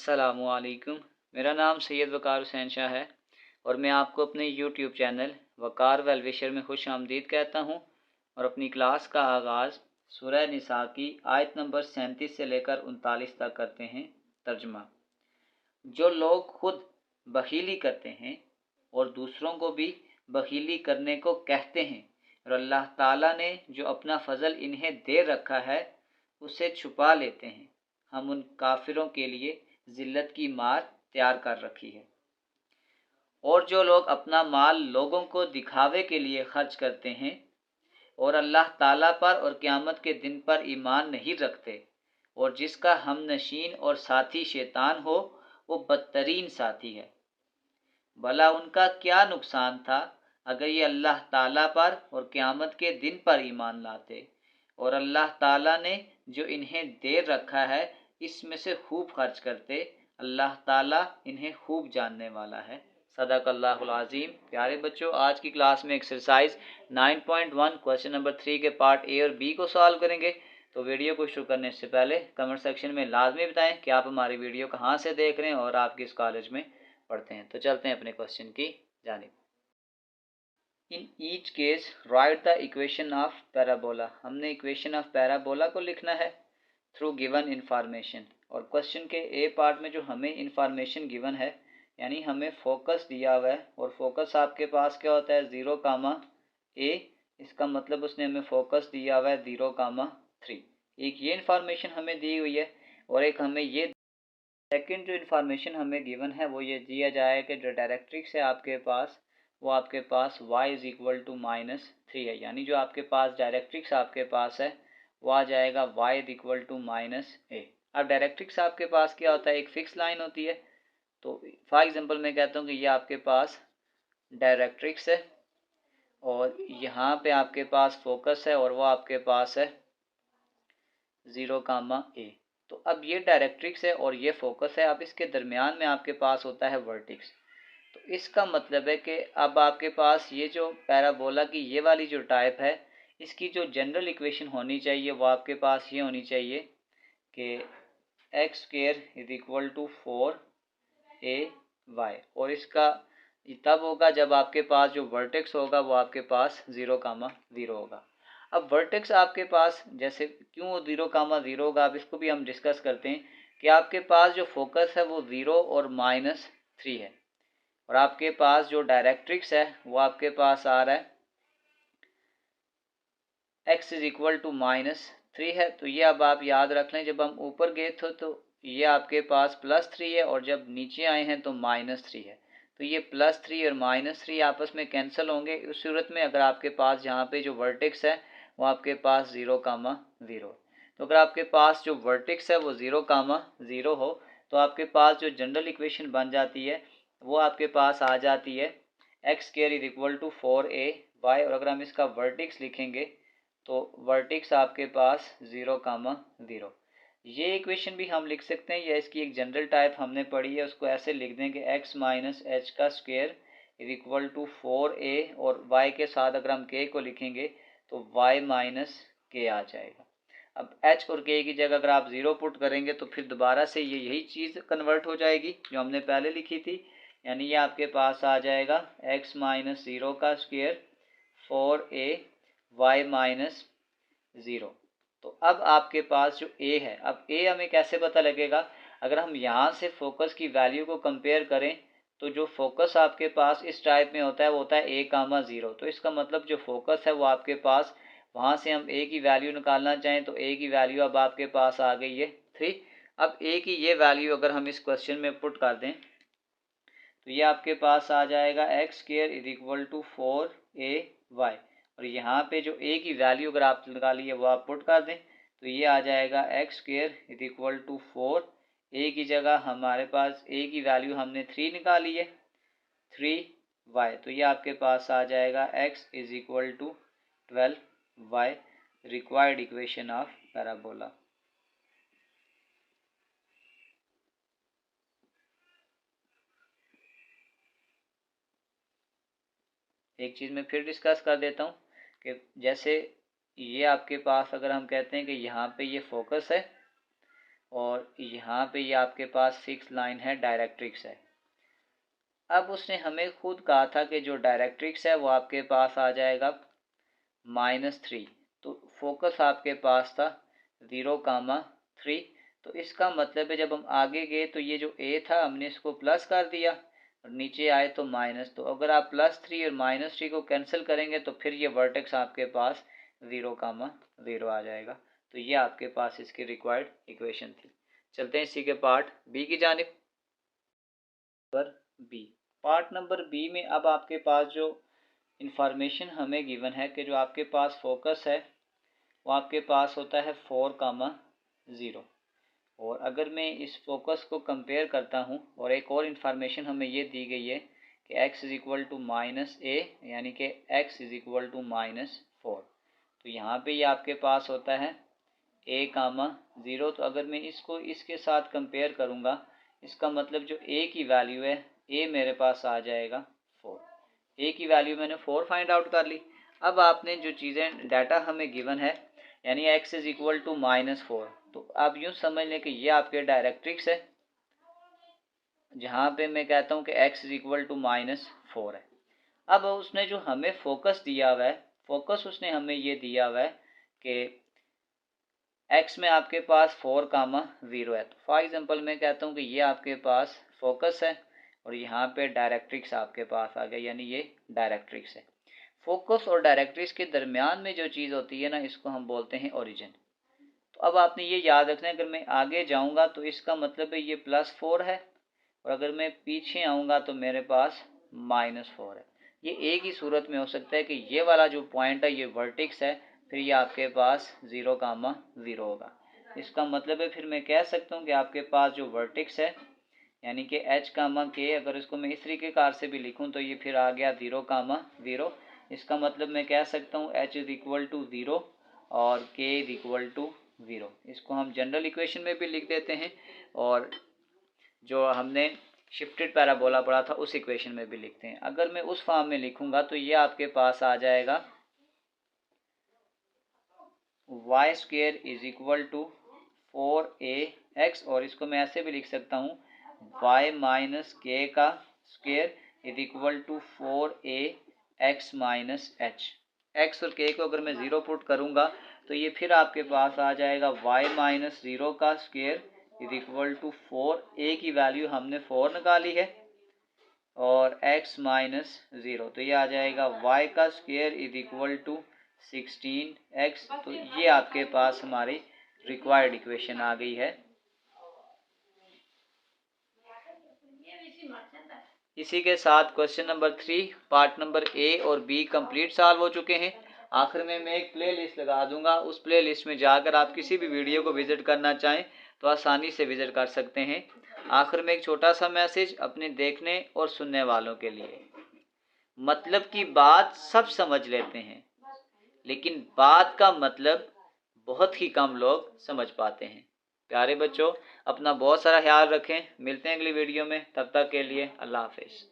अस्सलामुअलैकुम। मेरा नाम सैयद वकार हुसैन शाह है और मैं आपको अपने यूट्यूब चैनल वकार वेलविशर में खुश आमदीद कहता हूँ और अपनी क्लास का आगाज़ सूरह निसा की आयत नंबर 37 से लेकर 39 तक करते हैं। तर्जमा। जो लोग खुद बखीली करते हैं और दूसरों को भी बखीली करने को कहते हैं और अल्लाह ताला ने जो अपना फ़ज़ल इन्हें दे रखा है उसे छुपा लेते हैं, हम उन काफिरों के लिए ज़िल्लत की मार तैयार कर रखी है। और जो लोग अपना माल लोगों को दिखावे के लिए खर्च करते हैं और अल्लाह ताला पर और क़यामत के दिन पर ईमान नहीं रखते और जिसका हमनशीन और साथी शैतान हो, वो बदतरीन साथी है। भला उनका क्या नुकसान था अगर ये अल्लाह ताला पर और क़यामत के दिन पर ईमान लाते और अल्लाह ताला ने जो इन्हें दे रखा है इसमें से खूब खर्च करते। अल्लाह ताला इन्हें खूब जानने वाला है। सदक़ल्लाहुल अज़ीम। प्यारे बच्चों, आज की क्लास में एक्सरसाइज 9.1 क्वेश्चन नंबर 3 के पार्ट ए और बी को सॉल्व करेंगे। तो वीडियो को शुरू करने से पहले कमेंट सेक्शन में लाजमी बताएं कि आप हमारी वीडियो कहाँ से देख रहे हैं और आप किस कॉलेज में पढ़ते हैं। तो चलते हैं अपने क्वेश्चन की जानिब। In each case right the equation of parabola. हमने इक्वेशन ऑफ पैराबोला को लिखना है थ्रू गिवन इंफॉर्मेशन। और क्वेश्चन के ए पार्ट में जो हमें इंफॉर्मेशन गिवन है, यानी हमें फोकस दिया हुआ है और फोकस आपके पास क्या होता है 0, a। इसका मतलब उसने हमें फोकस दिया हुआ है 0, 3। एक ये इंफॉर्मेशन हमें दी हुई है और एक हमें ये सेकंड जो इन्फॉर्मेशन हमें गिवन है वो ये दिया जाए कि जो डायरेक्ट्रिक्स है आपके पास वो आपके पास y इज़ इक्वल टू -3 है। यानी जो आपके पास डायरेक्ट्रिक्स आपके पास है वो आ जाएगा y is equal to -a। अब डायरेक्ट्रिक्स आपके पास क्या होता है, एक फिक्स लाइन होती है। तो फॉर एग्जांपल मैं कहता हूँ कि ये आपके पास डायरेक्ट्रिक्स है और यहाँ पे आपके पास फोकस है और वो आपके पास है 0, a। तो अब ये डायरेक्ट्रिक्स है और ये फोकस है। अब इसके दरमियान में आपके पास होता है वर्टिक्स। तो इसका मतलब है कि अब आपके पास ये जो पैराबोला की ये वाली जो टाइप है इसकी जो जनरल इक्वेशन होनी चाहिए वो आपके पास ये होनी चाहिए कि x² is equal to 4ay। और इसका तब होगा जब आपके पास जो वर्टेक्स होगा वो आपके पास 0, 0 होगा। अब वर्टेक्स आपके पास जैसे क्यों 0, 0 होगा, अब इसको भी हम डिस्कस करते हैं कि आपके पास जो फोकस है वो 0 और -3 है और आपके पास जो डायरेक्ट्रिक्स है वो आपके पास आ रहा है x इज इक्वल टू -3 है। तो ये अब आप याद रख लें, जब हम ऊपर गए थे तो ये आपके पास +3 है और जब नीचे आए हैं तो -3 है। तो ये +3 और -3 आपस में कैंसिल होंगे। उस सूरत में अगर आपके पास यहाँ पे जो वर्टेक्स है वो आपके पास 0, 0। तो अगर आपके पास जो वर्टेक्स है वो 0, 0 हो तो आपके पास जो जनरल इक्वेशन बन जाती है वो आपके पास आ जाती है x² is equal to 4ay। और अगर हम इसका वर्टेक्स लिखेंगे तो वर्टेक्स आपके पास 0, 0। ये इक्वेशन भी हम लिख सकते हैं या इसकी एक जनरल टाइप हमने पढ़ी है उसको ऐसे लिख दें कि x माइनस एच का square is equal to 4a और y के साथ अगर हम k को लिखेंगे तो y माइनस k आ जाएगा। अब h और k की जगह अगर आप 0 पुट करेंगे तो फिर दोबारा से ये यही चीज़ कन्वर्ट हो जाएगी जो हमने पहले लिखी थी। यानी ये आपके पास आ जाएगा x माइनस 0 का स्क्वायर 4a y माइनस 0। तो अब आपके पास जो a है, अब a हमें कैसे पता लगेगा, अगर हम यहाँ से फोकस की वैल्यू को कंपेयर करें तो जो फोकस आपके पास इस टाइप में होता है वो होता है a, 0। तो इसका मतलब जो फोकस है वो आपके पास, वहाँ से हम a की वैल्यू निकालना चाहें तो a की वैल्यू अब आपके पास आ गई है 3। अब a की ये वैल्यू अगर हम इस क्वेश्चन में पुट कर दें तो ये आपके पास आ जाएगा x² is equal to 4ay। और यहाँ पे जो a की वैल्यू अगर आप निकालिए वो आप पुट कर दें तो ये आ जाएगा x² is equal to 4a की जगह हमारे पास a की वैल्यू हमने 3 निकाली है 3y। तो ये आपके पास आ जाएगा x is equal to 12y, required equation of parabola. एक चीज़ मैं फिर डिस्कस कर देता हूँ कि जैसे ये आपके पास अगर हम कहते हैं कि यहाँ पे ये फोकस है और यहाँ पे ये आपके पास 6 लाइन है, डायरेक्ट्रिक्स है। अब उसने हमें खुद कहा था कि जो डायरेक्ट्रिक्स है वो आपके पास आ जाएगा -3, तो फोकस आपके पास था 0,3। तो इसका मतलब है जब हम आगे गए तो ये जो ए था हमने इसको प्लस कर दिया और नीचे आए तो माइनस। तो अगर आप +3 और -3 को कैंसिल करेंगे तो फिर ये वर्टेक्स आपके पास 0,0 आ जाएगा। तो ये आपके पास इसकी रिक्वायर्ड इक्वेशन थी। चलते हैं इसी के पार्ट बी की जानिब। पार्ट नंबर बी में अब आपके पास जो इंफॉर्मेशन हमें गिवन है कि जो आपके पास फोकस है वो आपके पास होता है 4,0। और अगर मैं इस फोकस को कंपेयर करता हूँ और एक और इन्फॉर्मेशन हमें ये दी गई है कि x is equal to -a, यानी कि x इज़ इक्वल टू -4। तो यहाँ पे ये आपके पास होता है a,0। तो अगर मैं इसको इसके साथ कंपेयर करूँगा, इसका मतलब जो a की वैल्यू है, a मेरे पास आ जाएगा 4। a की वैल्यू मैंने 4 फाइंड आउट कर ली। अब आपने जो चीज़ें डाटा हमें गिवन है यानी x इज़ इक्वल टू -4, तो आप यूँ समझ लें कि ये आपके डायरेक्ट्रिक्स है जहाँ पे मैं कहता हूँ कि x इज़ इक्वल टू -4 है। अब उसने जो हमें फोकस दिया हुआ है, फोकस उसने हमें ये दिया हुआ है कि x में आपके पास 4,0 है। तो फॉर एग्जांपल मैं कहता हूँ कि ये आपके पास फोकस है और यहाँ पे डायरेक्ट्रिक्स आपके पास आ गया, यानी ये डायरेक्ट्रिक्स है। फोकस और डायरेक्ट्रिक्स के दरमियान में जो चीज़ होती है ना, इसको हम बोलते हैं ओरिजिन। तो अब आपने ये याद रखना है, अगर मैं आगे जाऊँगा तो इसका मतलब है ये +4 है और अगर मैं पीछे आऊँगा तो मेरे पास -4 है। ये एक ही सूरत में हो सकता है कि ये वाला जो पॉइंट है ये वर्टेक्स है, फिर ये आपके पास 0,0 होगा। इसका मतलब है फिर मैं कह सकता हूँ कि आपके पास जो वर्टेक्स है यानी कि h,k, अगर इसको मैं इस तरीके से भी लिखूँ तो ये फिर आ गया 0,0। इसका मतलब मैं कह सकता हूँ h इज़ इक्वल टू 0 और k इज़ इक्वल टू 0। इसको हम जनरल इक्वेशन में भी लिख देते हैं और जो हमने शिफ्टेड पैराबोला पढ़ा था उस इक्वेशन में भी लिखते हैं। अगर मैं उस फॉर्म में लिखूंगा तो ये आपके पास आ जाएगा y² is equal to 4ax, और इसको मैं ऐसे भी लिख सकता हूँ y माइनस के का square is equal to 4ax minus h। x और k को अगर मैं 0 पुट करूँगा तो ये फिर आपके पास आ जाएगा y माइनस 0 का square is equal to 4। a की वैल्यू हमने 4 निकाली है और x माइनस 0, तो ये आ जाएगा y का square is equal to 16x। तो ये आपके पास हमारी रिक्वायर्ड इक्वेशन आ गई है। इसी के साथ question number 3 part number A और बी कंप्लीट सॉल्व हो चुके हैं। आखिर में मैं एक प्ले लिस्ट लगा दूंगा, उस प्ले लिस्ट में जाकर आप किसी भी वीडियो को विजिट करना चाहें तो आसानी से विजिट कर सकते हैं। आखिर में एक छोटा सा मैसेज अपने देखने और सुनने वालों के लिए, मतलब की बात सब समझ लेते हैं लेकिन बात का मतलब बहुत ही कम लोग समझ पाते हैं। प्यारे बच्चों, अपना बहुत सारा ख्याल रखें। मिलते हैं अगली वीडियो में, तब तक के लिए अल्लाह हाफिज़।